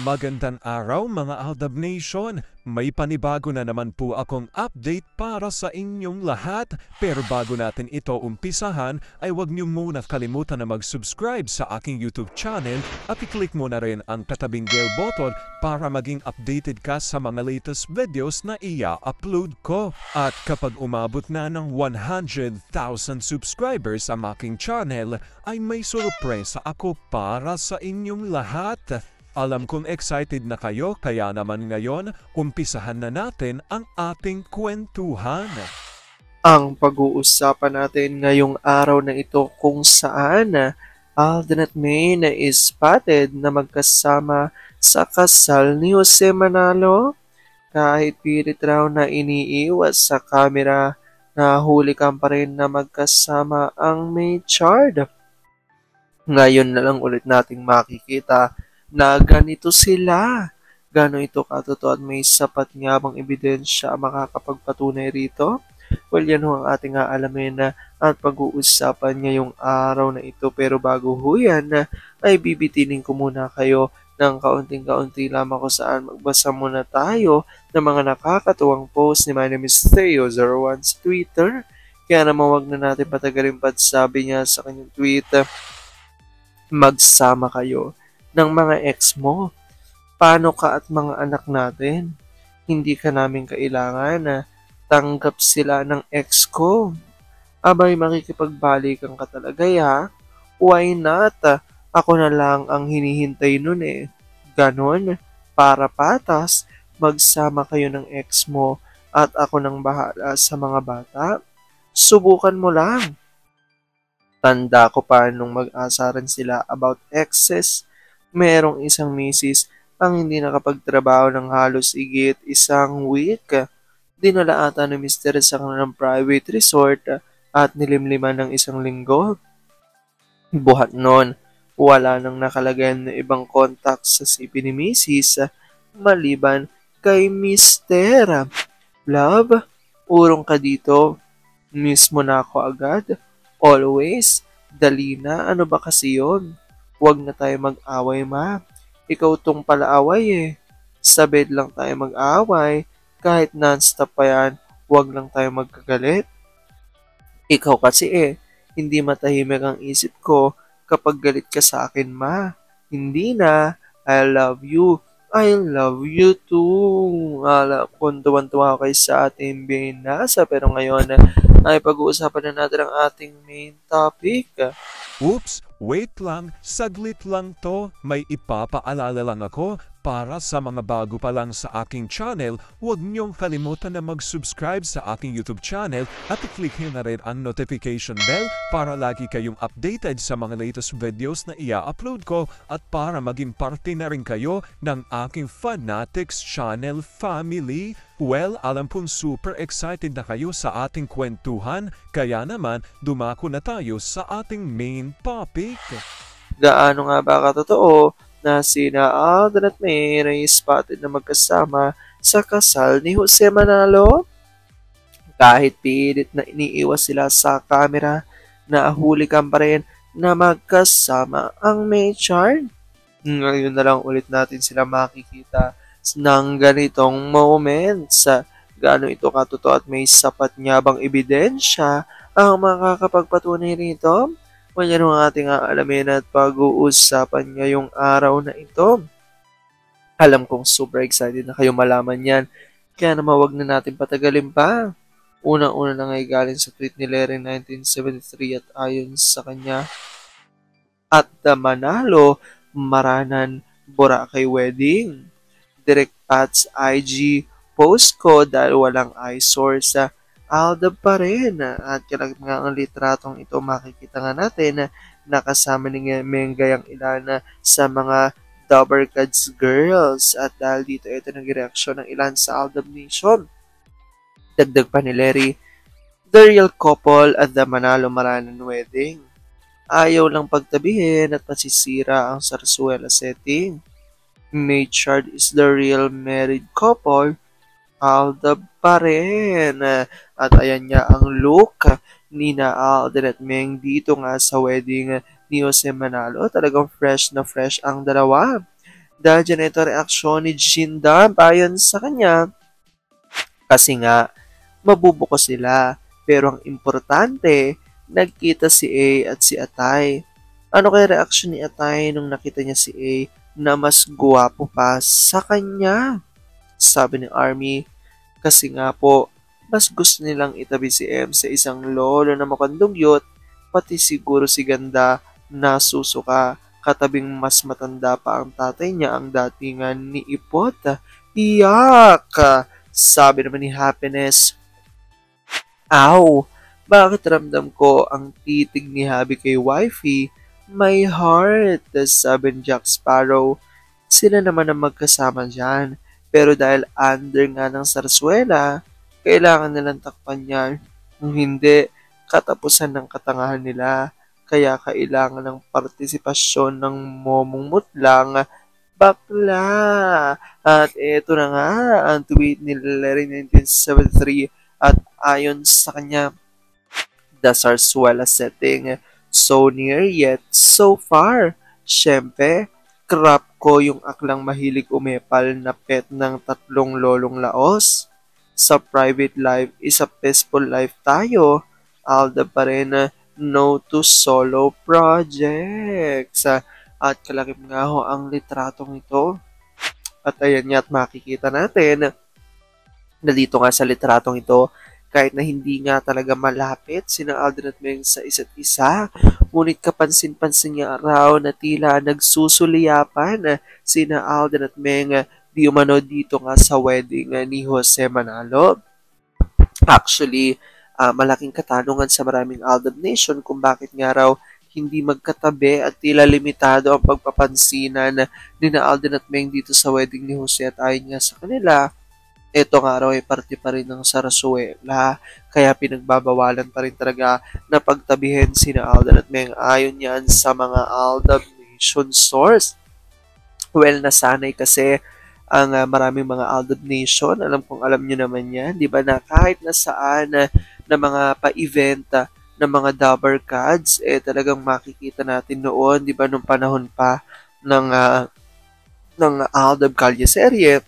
Magandang araw mga Aldab Nation! May panibago na naman po akong update para sa inyong lahat. Pero bago natin ito umpisahan ay huwag niyo muna kalimutan na mag-subscribe sa aking YouTube channel at i-click mo na rin ang katabing bell button para maging updated ka sa mga latest videos na i-upload ko. At kapag umabot na ng 100,000 subscribers ang aking channel ay may sorpresa ako para sa inyong lahat. Alam kong excited na kayo kaya naman ngayon, umpisahan na natin ang ating kwentuhan. Ang pag-uusapan natin ngayong araw na ito kung saan Alden at May na is spotted na magkasama sa kasal ni Jose Manalo. Kahit pilit raw na iniiwas sa kamera, nahuli ka pa rin na magkasama ang May Chard. Ngayon na lang ulit nating makikita na ganito sila. Gano ito katotoo at may sapat nga bang ebidensya ang makakapagpatunay rito? Well, yan ho ang ating aalamin at pag-uusapan ngayong araw na ito. Pero bago ho yan, ay bibitinin ko muna kayo ng kaunting-kaunti lamang kung saan magbasa muna tayo ng mga nakakatuwang post ni My Name is Theo01 sa Twitter. Kaya naman wag na natin patagalin pa, sabi niya sa kanyang tweet, magsama kayo ng mga ex mo. Paano ka at mga anak natin? Hindi ka namin kailangan na tanggap sila ng ex ko. Abay, makikipagbalikan ka talaga ya? Why not? Ako na lang ang hinihintay nun eh. Ganon, para patas, magsama kayo ng ex mo at ako nang bahala sa mga bata. Subukan mo lang. Tanda ko pa nung mag-asaran sila about exes. Merong isang misis ang hindi nakapagtrabaho ng halos igit isang week. Dinala ata ni Mr. sa kanilang private resort at nilimliman ng isang linggo. Buhat nun, wala nang nakalagay na ibang contact sa CP ni Mrs. maliban kay Mr. Love, urong ka dito. Miss mo na ako agad. Always. Dali na, ano ba kasi yun? Huwag na tayo mag-away, ma. Ikaw tong palaaway eh. Sa bed lang tayo mag-away. Kahit non-stop pa yan, huwag lang tayo magkagalit. Ikaw kasi eh, hindi matahimik ang isip ko kapag galit ka sa akin, ma. Hindi na. I love you. I love you too. Kung tuwan-tuwa kayo sa ating binasa. Pero ngayon ay pag-uusapan na natin ang ating main topic. Oops, wait lang, saglit lang to. May ipapaalala lang ako para sa mga bago pa lang sa aking channel. Huwag niyong kalimutan na mag-subscribe sa aking YouTube channel at i-click na rin ang notification bell para lagi kayong updated sa mga latest videos na i-upload ko at para maging parte na rin kayo ng aking Fanatics Channel family. Well, alam pong super excited na kayo sa ating kwentuhan, kaya naman dumako na tayo sa ating main topic. Gaano nga ba katotoo na sina Alden at May ay spotted na magkasama sa kasal ni Jose Manalo? Kahit pilit na iniiwas sila sa camera, nahuli ka pa rin na magkasama ang May Chard. Ngayon na lang ulit natin sila makikita ng ganitong moments. Gaano ito katotoo at may sapat nga bang ebidensya ang makakapagpatunay rito? Well, yan ang ating aalamin at pag-uusapan ngayong araw na ito. Alam kong super excited na kayo malaman yan. Kaya naman wag na natin patagalin pa. Unang-una na ngay galing sa tweet ni Larry 1973 at ayon sa kanya, at Manalo, Maranan, Boracay Wedding. Direct Pat's IG post ko dahil walang iSource sa Aldab pa rin. At kailangan ang litratong ito makikita nga natin na nakasama ni Mengay ang ilan sa mga Dobercats girls. At dahil dito ito nag-reaksyon ng ilan sa Aldab Nation. Dagdag pa ni Larry, the real couple at the Manalo Maranan Wedding. Ayaw lang pagtabihin at pasisira ang Sarsuela setting. May Chard is the real married couple. Aldab pa rin. At ayan niya ang look ni na Alden at Meng dito nga sa wedding ni Jose Manalo. Talagang fresh na fresh ang dalawa. Dahil dyan ito reaksyon ni Jindam ayon sa kanya kasi nga mabubuko sila. Pero ang importante, nagkita si A at si Atay. Ano kaya reaksyon ni Atay nung nakita niya si A na mas guwapo pa sa kanya? Sabi ni Army, kasi nga po, mas gusto nilang itabi si M sa isang lolo na mukhang dugyot, pati siguro si Ganda na susuka. Katabing mas matanda pa ang tatay niya ang datingan ni Ipot. Iyak! Sabi naman ni Happiness, Aw! Bakit ramdam ko ang titig ni Habi kay Wifey? My heart! Sabi ni Jack Sparrow. Sila naman ang magkasama dyan. Pero dahil under nga ng sarswela, kailangan nilang takpan yan. Kung hindi, katapusan ng katangahan nila. Kaya kailangan ng partisipasyon ng momong mutlang bakla. At eto na nga ang tweet ni Larry 1973 at ayon sa kanya, the Zarzuela setting, so near yet so far. Siyempre, crap ko yung aklang mahilig umepal na pet ng tatlong lolong laos. Sa private life is a peaceful life tayo. Alda pa rin, no to solo projects. At kalakip nga ho ang litratong ito. At ayan nga at makikita natin na dito nga sa litratong ito, kahit na hindi nga talaga malapit sina Alden at Meng sa isa't isa, ngunit kapansin-pansin niya raw na tila nagsusuliyapan sina Alden at Meng di umano dito nga sa wedding ni Jose Manalo. Actually, malaking katanungan sa maraming Aldab Nation kung bakit nga raw hindi magkatabi at tila limitado ang pagpapansinan ni na Alden at Meng dito sa wedding ni Jose at ayon nga sa kanila, ito nga raw ay parte pa rin ng Sarasuela, kaya pinagbabawalan pa rin talaga na pagtabihin sina Alden at Meng ayon yan sa mga Aldab Nation source. Well, nasanay kasi ang maraming mga Aldab Nation, alam kong alam nyo naman yan, di ba na kahit nasaan na mga pa-event ng mga Dabber Cards, talagang makikita natin noon, di ba, nung panahon pa ng Aldab Kalye Serye,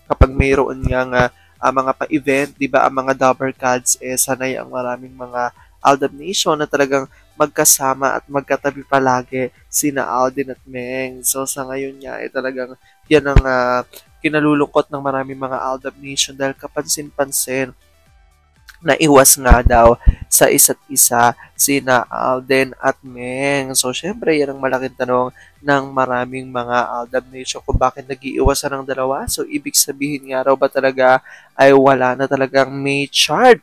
kapag mayroon nga mga pa-event, di ba, ang mga Dabber Cards, sanay ang maraming mga Aldab Nation na talagang magkasama at magkatabi palagi sina Alden at Meng. So sa ngayon nga, talagang yan ang kinalulungkot ng maraming mga Aldab Nation dahil kapansin-pansin na iwas nga daw sa isa't isa sina Alden at Meng. So, syempre, yan ang malaking tanong ng maraming mga Aldab Nation kung bakit nag-iiwasan ng dalawa. So, ibig sabihin nga raw ba talaga ay wala na talagang may chart.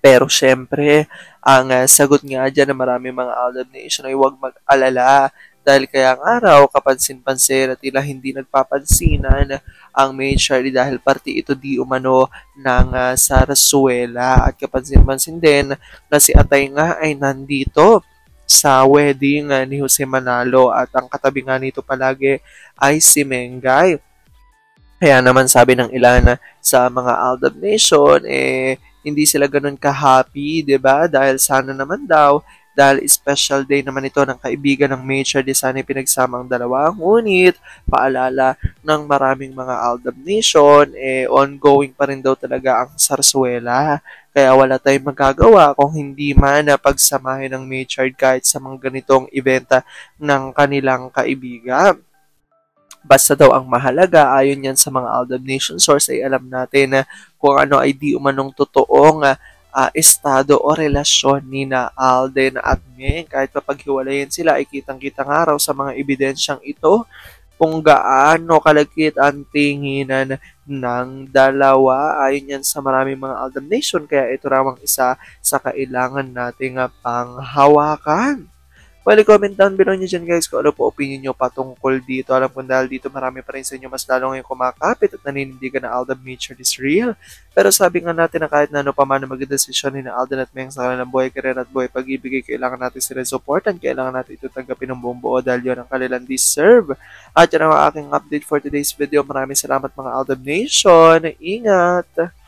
Pero, syempre, ang sagot nga dyan ng maraming mga Aldab Nation ay huwag mag-alala dahil kaya nga raw kapansin-pansin at tila hindi nagpapansinan ang May Charlie dahil parte ito di umano ng Sarasuela at kapansin-pansin din na si Atay nga ay nandito sa wedding ni Jose Manalo at ang katabi nga nito palagi ay si Mengay. Kaya naman sabi ng ilan sa mga Aldab Nation, hindi sila ganun ka-happy, 'di ba? Dahil sana naman daw dahil special day naman ito ng kaibigan ng Major de sana pinagsama ang dalawa. Ngunit, paalala ng maraming mga Aldab Nation, ongoing pa rin daw talaga ang Sarsuela. Kaya wala tayong magagawa kung hindi man na pagsamahin ng Major kahit sa mga ganitong eventa ng kanilang kaibigan. Basta daw ang mahalaga, ayon yan sa mga Aldab Nation source, ay alam natin na kung ano ay di umanong totoong estado o relasyon ni na Alden at Meng. Kahit papaghiwalayin sila, ay kitang-kita nga raw sa mga ebidensyang ito kung gaano kalagkit ang tinginan ng dalawa. Ayon yan sa maraming mga Aldab Nation, kaya ito raw ang isa sa kailangan nating panghawakan. Well, comment down below nyo dyan guys kung ano po opinion nyo patungkol dito. Alam ko dahil dito marami pa rin sa inyo mas lalo ngayong kumakapit at naninindigan na Aldab Nature is real. Pero sabi nga natin na kahit na ano pa man na maging desisyon ni na Alden at Meng sa kanilang buhay, karir at buhay pag-ibig, kailangan natin sila supportan, kailangan natin ito tanggapin ng buong buo dahil yun ang kanilang deserve. At yan ang aking update for today's video. Maraming salamat mga Aldab Nation. Ingat!